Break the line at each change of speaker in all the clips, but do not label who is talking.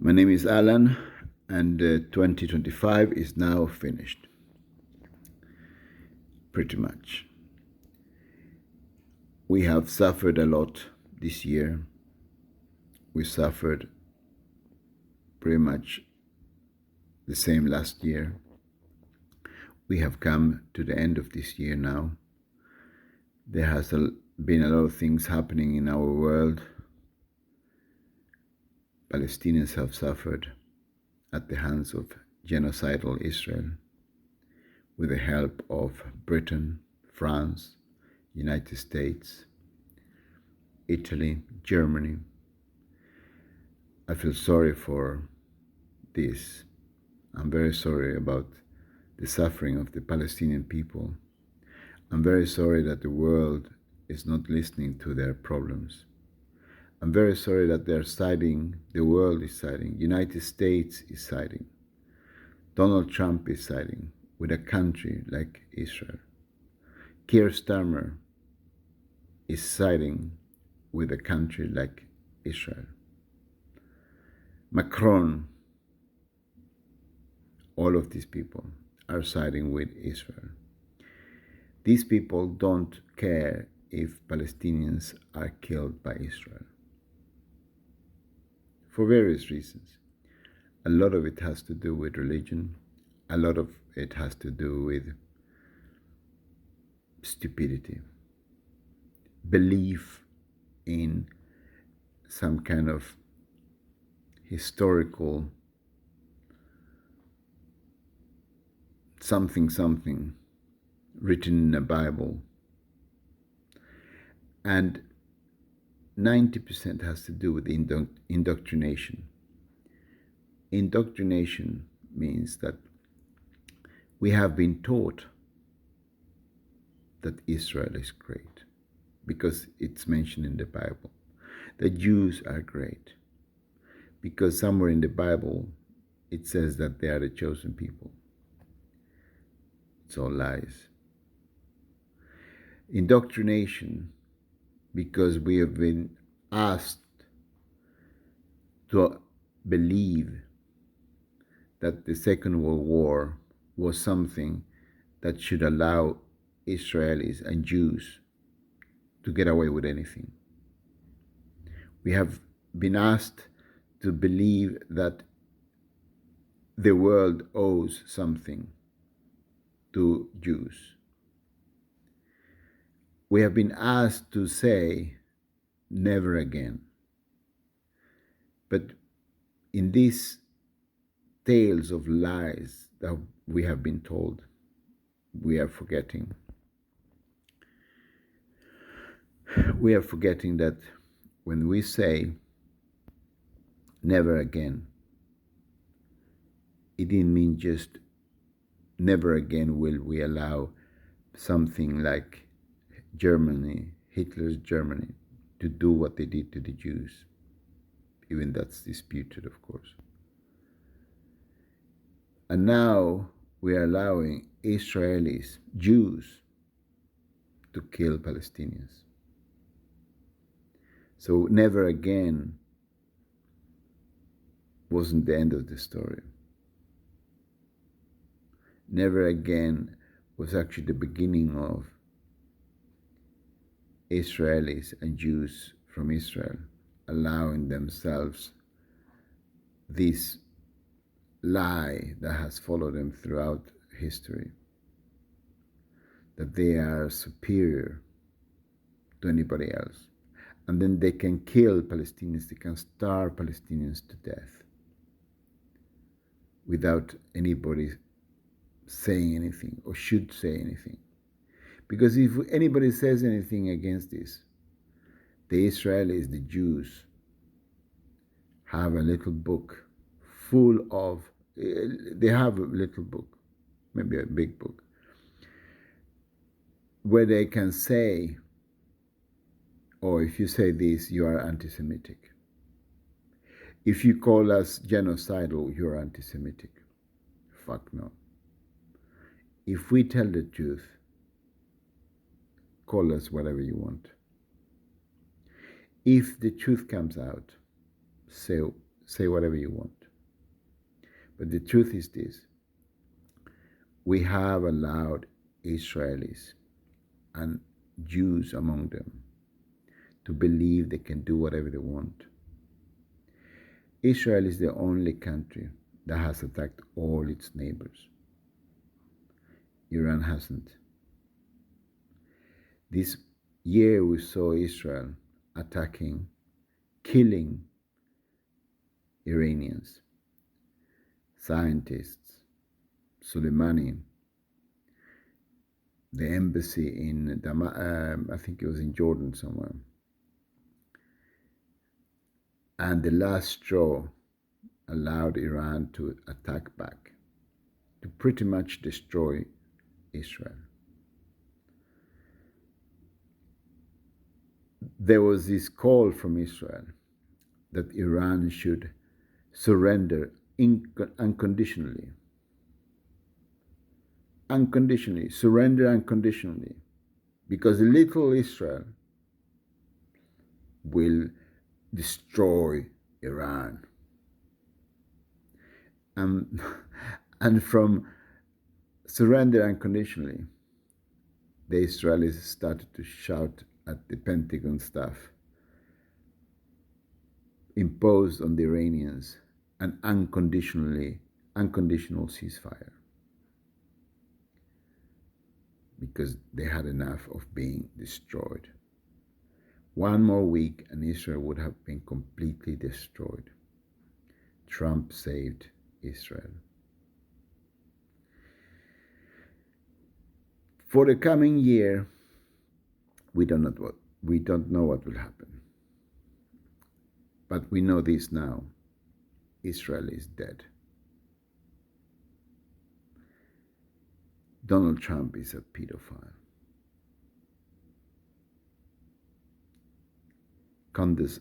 My name is Alan, and 2025 is now finished, pretty much. We have suffered a lot this year. We suffered pretty much the same last year. We have come to the end of this year now. There has been a lot of things happening in our world. Palestinians have suffered at the hands of genocidal Israel with the help of Britain, France, United States, Italy, Germany. I feel sorry for this. I'm very sorry about the suffering of the Palestinian people. I'm very sorry that the world is not listening to their problems. I'm very sorry that they're siding, the world is siding, United States is siding, Donald Trump is siding with a country like Israel. Keir Starmer is siding with a country like Israel. Macron, all of these people are siding with Israel. These people don't care if Palestinians are killed by Israel, for various reasons. A lot of it has to do with religion. A lot of it has to do with stupidity, belief in some kind of historical something written in a Bible. And 90% has to do with indoctrination. Indoctrination means that we have been taught that Israel is great because it's mentioned in the Bible. The Jews are great because somewhere in the Bible it says that they are the chosen people. It's all lies. Indoctrination because we have been asked to believe that the Second World War was something that should allow Israelis and Jews to get away with anything. We have been asked to believe that the world owes something to Jews. We have been asked to say, never again. But in these tales of lies that we have been told, we are forgetting. We are forgetting that when we say, never again, it didn't mean just never again will we allow something like Germany, Hitler's Germany, to do what they did to the Jews. Even that's disputed, of course. And now we are allowing Israelis, Jews, to kill Palestinians. So never again wasn't the end of the story. Never again was actually the beginning of Israelis and Jews from Israel allowing themselves this lie that has followed them throughout history, that they are superior to anybody else. And then they can kill Palestinians, they can starve Palestinians to death without anybody saying anything or should say anything. Because if anybody says anything against this, the Israelis, the Jews, have a little book full of, they have a little book, maybe a big book, where they can say, oh, if you say this, you are anti-Semitic. If you call us genocidal, you're anti-Semitic. Fuck no. If we tell the truth, call us whatever you want. If the truth comes out, say Say whatever you want. But the truth is this: we have allowed Israelis and Jews among them to believe they can do whatever they want. Israel is the only country that has attacked all its neighbors. Iran hasn't. This year we saw Israel attacking, killing Iranians, scientists, Soleimani, the embassy in I think it was in Jordan somewhere. And the last straw allowed Iran to attack back, to pretty much destroy Israel. There was this call from Israel that Iran should surrender unconditionally. Unconditionally, surrender unconditionally, because little Israel will destroy Iran. And from surrender unconditionally, the Israelis started to shout at the Pentagon staff, imposed on the Iranians an unconditional ceasefire, because they had enough of being destroyed. One more week and Israel would have been completely destroyed. Trump saved Israel. For the coming year, we don't know what will happen. But we know this now: Israel is dead. Donald Trump is a pedophile. Candace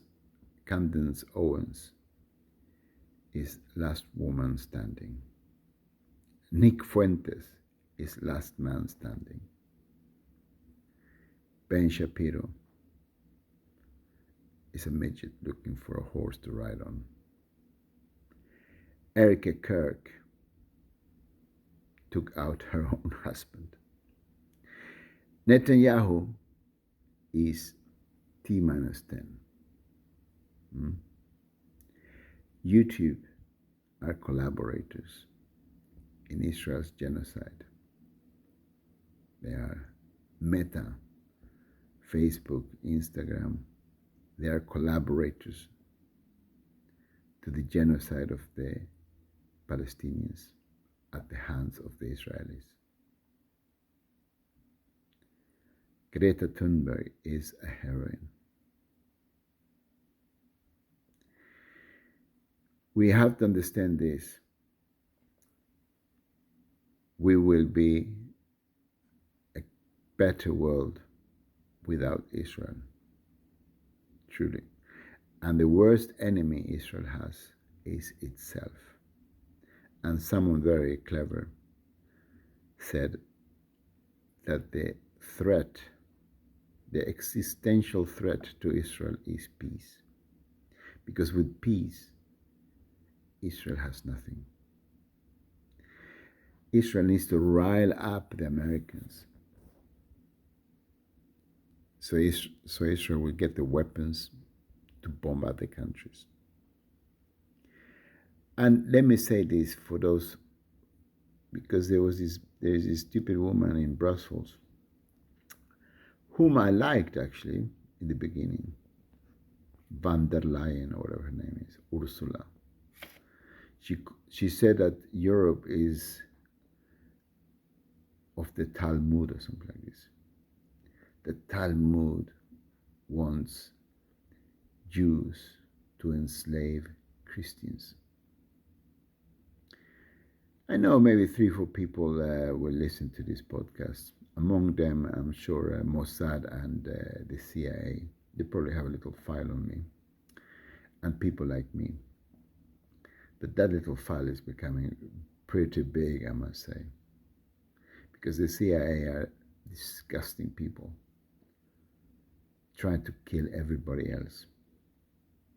Owens is last woman standing. Nick Fuentes is last man standing. Ben Shapiro is a midget looking for a horse to ride on. Erica Kirk took out her own husband. Netanyahu is T-10. YouTube are collaborators in Israel's genocide. They are Meta, Facebook, Instagram. They are collaborators to the genocide of the Palestinians at the hands of the Israelis. Greta Thunberg is a heroine. We have to understand this. We will be a better world without Israel, truly. And the worst enemy Israel has is itself. And someone very clever said that the threat, the existential threat to Israel is peace. Because with peace, Israel has nothing. Israel needs to rile up the Americans, so Israel will get the weapons to bomb other countries. And let me say this for those, because there is this stupid woman in Brussels whom I liked actually in the beginning, van der Leyen, or whatever her name is, Ursula. She said that Europe is of the Talmud or something like this. The Talmud wants Jews to enslave Christians. I know maybe 3-4 people will listen to this podcast. Among them, I'm sure Mossad and the CIA. They probably have a little file on me. And people like me. But that little file is becoming pretty big, I must say. Because the CIA are disgusting people, trying to kill everybody else.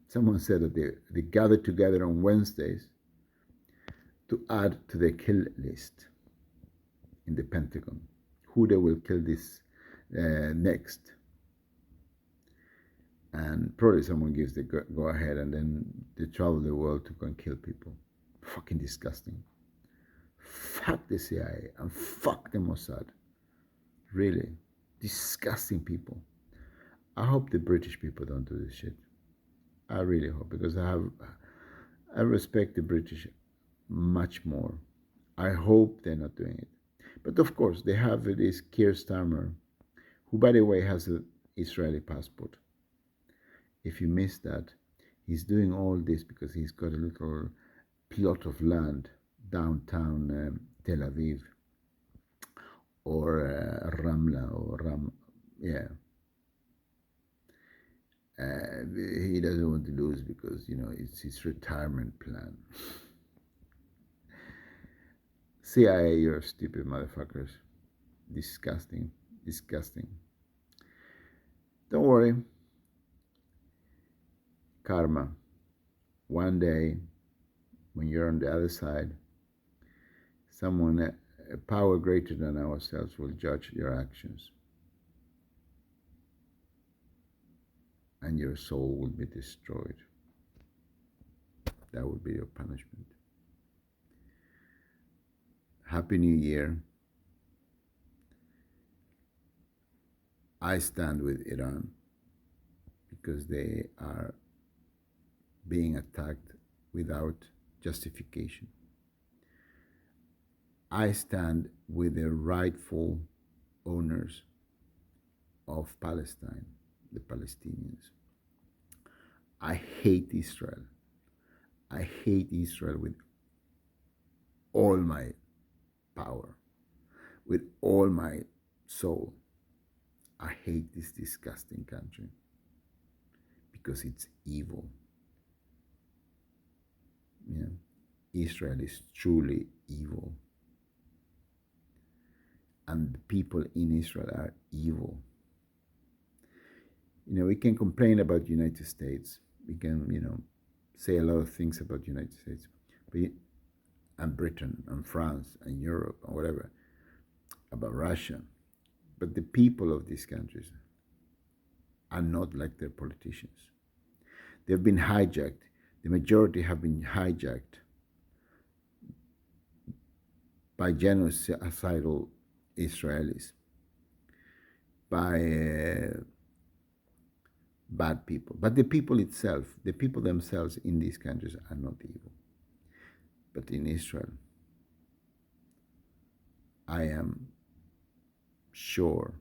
Someone said that they gathered together on Wednesdays to add to the kill list in the Pentagon, who they will kill this next. And probably someone gives the go ahead, and then they travel the world to go and kill people. Fucking disgusting. Fuck the CIA and fuck the Mossad. Really. Disgusting people. I hope the British people don't do this shit. I really hope, because I respect the British much more. I hope they're not doing it. But of course, they have this Keir Starmer, who, by the way, has an Israeli passport. If you missed that, he's doing all this because he's got a little plot of land downtown Tel Aviv, or Ramla, or yeah. He doesn't want to lose because, it's his retirement plan. CIA, you're stupid motherfuckers. Disgusting. Disgusting. Don't worry. Karma. One day, when you're on the other side, someone, a power greater than ourselves, will judge your actions. And your soul will be destroyed. That will be your punishment. Happy New Year. I stand with Iran because they are being attacked without justification. I stand with the rightful owners of Palestine, the Palestinians. I hate Israel. I hate Israel with all my power, with all my soul. I hate this disgusting country because it's evil. Yeah. Israel is truly evil. And the people in Israel are evil. We can complain about the United States. We can, say a lot of things about the United States, and Britain, and France, and Europe, and whatever, about Russia. But the people of these countries are not like their politicians. They've been hijacked. The majority have been hijacked by genocidal Israelis, by bad people. But the people themselves in these countries are not evil. But in Israel, I am sure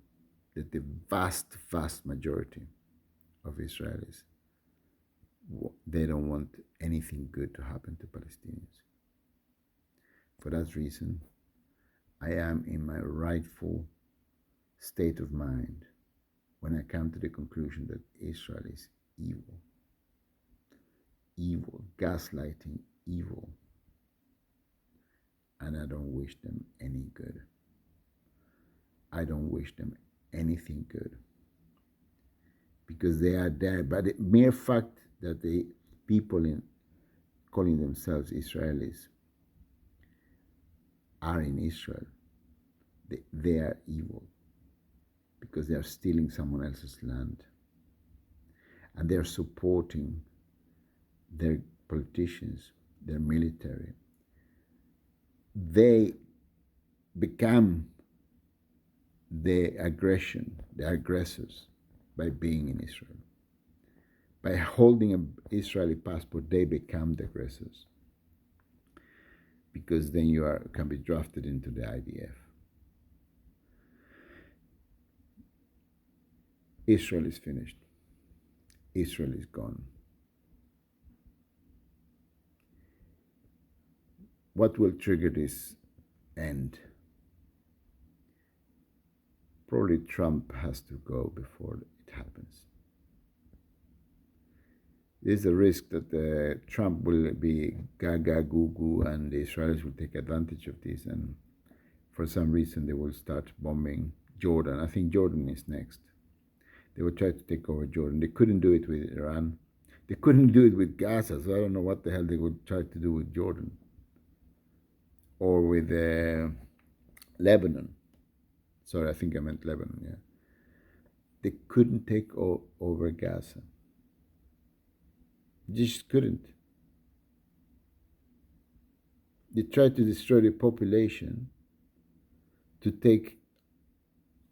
that the vast, vast majority of Israelis, they don't want anything good to happen to Palestinians. For that reason, I am in my rightful state of mind when I come to the conclusion that Israel is evil. Evil, gaslighting, evil. And I don't wish them any good. I don't wish them anything good. Because they are there. But the mere fact that the people calling themselves Israelis are in Israel, they are evil. Because they are stealing someone else's land. And they are supporting their politicians, their military. They become the aggressors, by being in Israel. By holding an Israeli passport, they become the aggressors. Because then you can be drafted into the IDF. Israel is finished. Israel is gone. What will trigger this end? Probably Trump has to go before it happens. There's a risk that Trump will be gaga goo goo, and the Israelis will take advantage of this, and for some reason they will start bombing Jordan. I think Jordan is next. They will try to take over Jordan. They couldn't do it with Iran. They couldn't do it with Gaza, so I don't know what the hell they would try to do with Jordan or with Lebanon. Sorry, I think I meant Lebanon, yeah. They couldn't take over Gaza. They just couldn't. They tried to destroy the population to take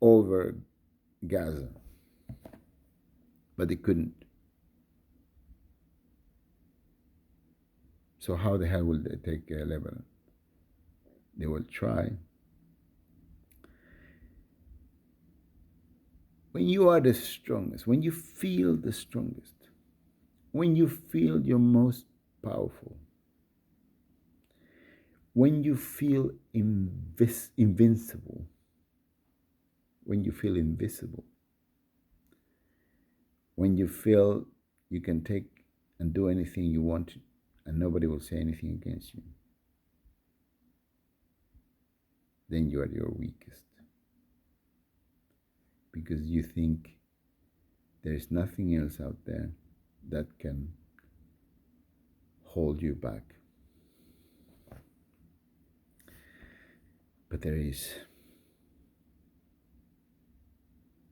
over Gaza, but they couldn't. So how the hell will they take Lebanon? They will try. When you are the strongest, when you feel the strongest, when you feel your most powerful, when you feel invincible, when you feel invisible, when you feel you can take and do anything you want and nobody will say anything against you, then you are your weakest. Because you think there's nothing else out there that can hold you back. But there is.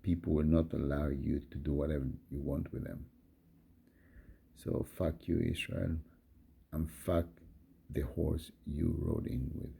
People will not allow you to do whatever you want with them. So fuck you, Israel, and fuck the horse you rode in with.